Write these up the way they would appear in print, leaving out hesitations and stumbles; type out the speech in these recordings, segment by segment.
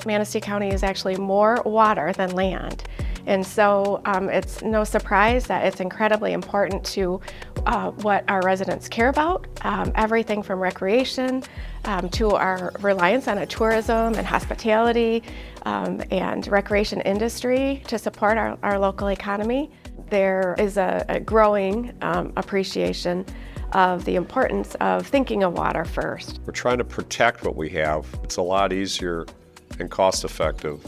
Manistee County is actually more water than land. And so it's no surprise that it's incredibly important to what our residents care about, everything from recreation to our reliance on a tourism and hospitality and recreation industry to support our local economy. There is a growing appreciation of the importance of thinking of water first. We're trying to protect what we have. It's a lot easier and cost-effective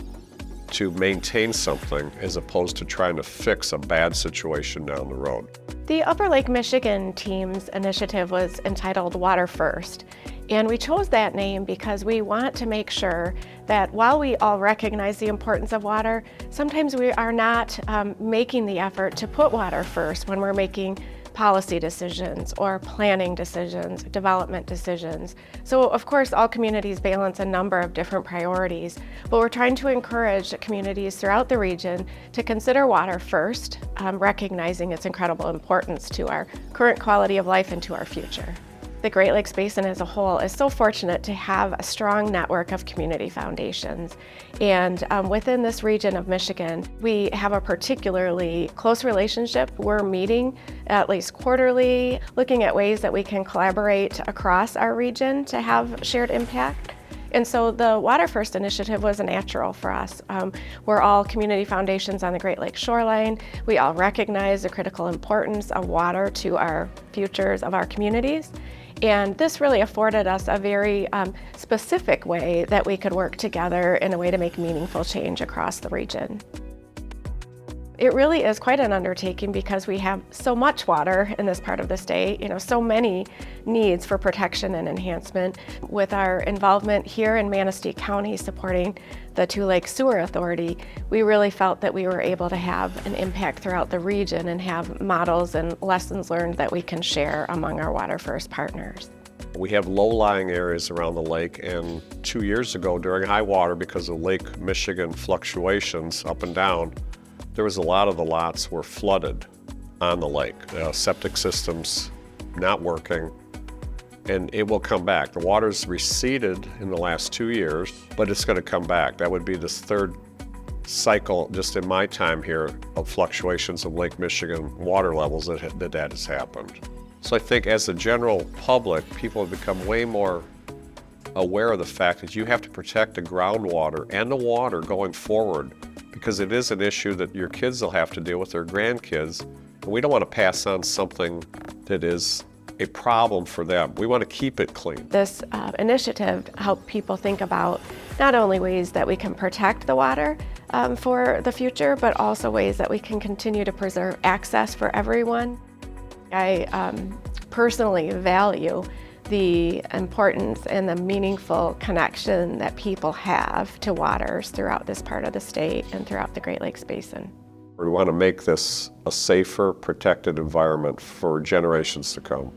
to maintain something as opposed to trying to fix a bad situation down the road. The Upper Lake Michigan team's initiative was entitled Water First, and we chose that name because we want to make sure that while we all recognize the importance of water, sometimes we are not making the effort to put water first when we're making policy decisions or planning decisions, development decisions. So of course all communities balance a number of different priorities, but we're trying to encourage communities throughout the region to consider water first, recognizing its incredible importance to our current quality of life and to our future. The Great Lakes Basin as a whole is so fortunate to have a strong network of community foundations. And within this region of Michigan, we have a particularly close relationship. We're meeting at least quarterly, looking at ways that we can collaborate across our region to have shared impact. And so the Water First initiative was a natural for us. We're all community foundations on the Great Lakes shoreline. We all recognize the critical importance of water to our futures of our communities. And this really afforded us a very specific way that we could work together in a way to make meaningful change across the region. It really is quite an undertaking because we have so much water in this part of the state, so many needs for protection and enhancement. With our involvement here in Manistee County supporting the Two Lakes Sewer Authority, we really felt that we were able to have an impact throughout the region and have models and lessons learned that we can share among our Water First partners. We have low-lying areas around the lake, and 2 years ago during high water, because of Lake Michigan fluctuations up and down, there was a lot of the lots were flooded on the lake. Septic systems not working, and it will come back. The water's receded in the last 2 years, but it's going to come back. That would be this third cycle, just in my time here, of fluctuations of Lake Michigan water levels that has happened. So I think as a general public, people have become way more aware of the fact that you have to protect the groundwater and the water going forward, because it is an issue that your kids will have to deal with, their grandkids, and we don't want to pass on something that is a problem for them. We want to keep it clean. This initiative helped people think about not only ways that we can protect the water for the future, but also ways that we can continue to preserve access for everyone. I personally value the importance and the meaningful connection that people have to waters throughout this part of the state and throughout the Great Lakes Basin. We want to make this a safer, protected environment for generations to come.